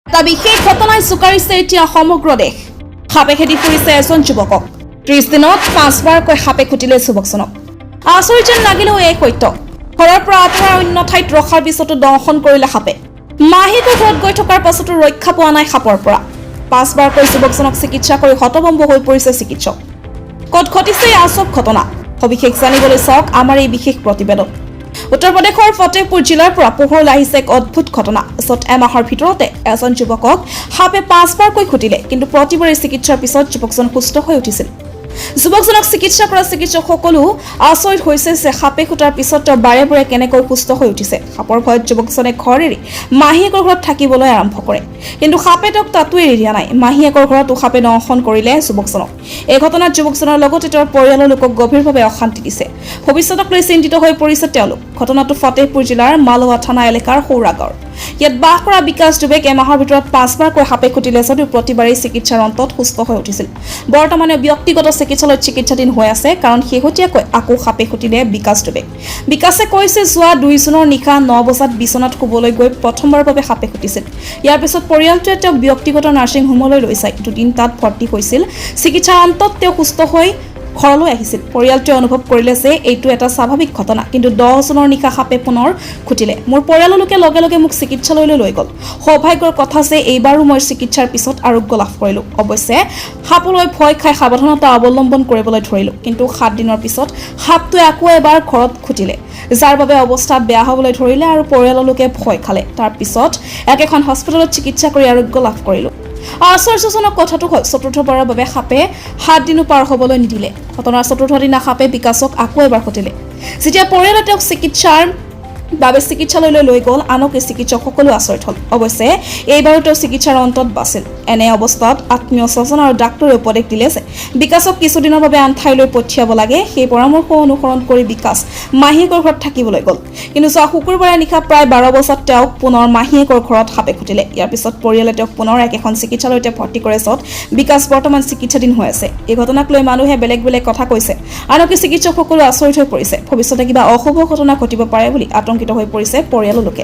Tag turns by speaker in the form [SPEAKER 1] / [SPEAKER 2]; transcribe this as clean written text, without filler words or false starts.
[SPEAKER 1] এটা বিশেষ ঘটনাই জোকাৰিছে এতিয়া সমগ্ৰ দেশ। সাপে খেদি ফুৰিছে এজন যুৱকক। 30 দিনত 5বাৰকৈ সাপে খুটিলে যুৱকজনক। আচৰিত যেন লাগিলেও এই সত্য। ঘৰৰ পৰা আঁতৰাই অন্য ঠাইত ৰখাৰ পিছতো দংশন কৰিলে সাপে। মাহীকৰ ঘৰত গৈ থকাৰ পাছতো ৰক্ষা পোৱা নাই সাপৰ পৰা। 5বাৰকৈ যুৱকজনক চিকিৎসা কৰি হতভম্ব হৈ পৰিছে চিকিৎসক। ক'ত ঘটিছে এই আচৰিত ঘটনা? সবিশেষ জানিবলৈ চাওক আমাৰ এই বিশেষ প্ৰতিবেদন। উত্তৰ প্ৰদেশৰ ফতেহপুৰ জিলাৰ পৰা পোহৰলৈ আহিছে এক অদ্ভুত ঘটনা। য'ত এমাহৰ ভিতৰতে এজন যুৱকক সাপে 5বাৰকৈ খুটিলে, কিন্তু প্ৰতিবাৰে চিকিৎসাৰ পিছত যুৱকজন সুস্থ হৈ উঠিছিল। যুৱকজনক চিকিৎসা কৰা চিকিৎসকসকলো আচৰিত হৈছে যে সাপে খুটাৰ পিছত তেওঁ বাৰে বাৰে কেনেকৈ সুস্থ হৈ উঠিছে। সাপৰ ভয়ত যুৱকজনে ঘৰ এৰি মাহীয়েকৰ ঘৰত থাকিবলৈ আৰম্ভ কৰে, কিন্তু সাপে তেওঁক তাতো এৰি দিয়া নাই। মাহীয়েকৰ ঘৰতো সাপে দংশন কৰিলে যুৱকজনক। এই ঘটনাত যুৱকজনৰ লগতে তেওঁৰ পৰিয়ালৰ লোকক গভীৰভাৱে অশান্তি দিছে। ভৱিষ্যতক লৈ চিন্তিত হৈ পৰিছে তেওঁলোক। ঘটনাটো ফতেহপুৰ জিলাৰ মালোৱা থানা এলেকাৰ সৌৰাগাঁৱৰ। ইয়াত বাস কৰা বিকাশ দুবেক এমাহৰ ভিতৰত 5বাৰকৈ সাপে খুটিলে যদিও প্ৰতিবাৰেই চিকিৎসাৰ অন্তত সুস্থ হৈ উঠিছিল। বৰ্তমানে ব্যক্তিগত চিকিৎসালয়ত চিকিৎসাধীন হৈ আছে, কাৰণ শেহতীয়াকৈ আকৌ সাপে খুটিলে বিকাশ দুবেক। বিকাশে কৈছে যোৱা 2 জুনৰ নিশা 9 বজাত বিচনাত শুবলৈ গৈ প্ৰথমবাৰৰ বাবে সাপে খুটিছিল। ইয়াৰ পিছত পৰিয়ালটোৱে তেওঁক ব্যক্তিগত নাৰ্ছিং হোমলৈ লৈ যায়। 2 দিন তাত ভৰ্তি হৈছিল। চিকিৎসাৰ অন্তত তেওঁ সুস্থ হৈ ঘৰলৈ আহিছিল। পৰিয়ালটোৱে অনুভৱ কৰিলে যে এইটো এটা স্বাভাৱিক ঘটনা, কিন্তু 10 জুনৰ নিশা সাপে পুনৰ খুটিলে। মোৰ পৰিয়ালৰ লোকে লগে লগে মোক চিকিৎসালয়লৈ লৈ গ'ল। সৌভাগ্যৰ কথা যে এইবাৰো মই চিকিৎসাৰ পিছত আৰোগ্য লাভ কৰিলোঁ। অৱশ্যে সাপলৈ ভয় খাই সাৱধানতা অৱলম্বন কৰিবলৈ ধৰিলোঁ, কিন্তু 7 দিনৰ পিছত সাপটোৱে আকৌ এবাৰ ঘৰত খুটিলে, যাৰ বাবে অৱস্থা বেয়া হ'বলৈ ধৰিলে আৰু পৰিয়ালৰ লোকে ভয় খালে। তাৰ পিছত একেখন হস্পিটেলত চিকিৎসা কৰি আৰোগ্য লাভ কৰিলোঁ। আশ্চৰ্যজনক কথাটো হ'ল, 4ৰ্থবাৰৰ বাবে সাপে 7 দিনো পাৰ হ'বলৈ নিদিলে। ঘটনাৰ 4ৰ্থ দিনা সাপে বিকাশক আকৌ এবাৰ খুটিলে। যেতিয়া পৰিয়ালে তেওঁক চিকিৎসাৰ বাবে চিকিৎসালয়লৈ লৈ গ'ল, আনকি চিকিৎসকসকলো আচৰিত হ'ল। অৱশ্যে এইবাৰো তেওঁ চিকিৎসাৰ অন্তত বাচিল। এনে অৱস্থাত আত্মীয় স্বজন আৰু ডাক্তৰে উপদেশ দিলে যে বিকাশক কিছুদিনৰ বাবে আন ঠাইলৈ পঠিয়াব লাগে। সেই পৰামৰ্শ অনুসৰণ কৰি বিকাশ মাহীয়েকৰ ঘৰত থাকিবলৈ গ'ল, কিন্তু যোৱা শুকুৰবাৰে নিশা প্ৰায় 12 বজাত তেওঁক পুনৰ মাহীয়েকৰ ঘৰত সাপে খুটিলে। ইয়াৰ পিছত পৰিয়ালে তেওঁক পুনৰ একেখন চিকিৎসালয়তে ভৰ্তি কৰে, য'ত বিকাশ বৰ্তমান চিকিৎসাধীন হৈ আছে। এই ঘটনাক লৈ মানুহে বেলেগ বেলেগ কথা কৈছে, আনকি চিকিৎসকসকলো আচৰিত হৈ পৰিছে। ভৱিষ্যতে কিবা অশুভ ঘটনা ঘটিব পাৰে বুলি আতংকিত হৈ পৰিছে পৰিয়ালৰ লোকে।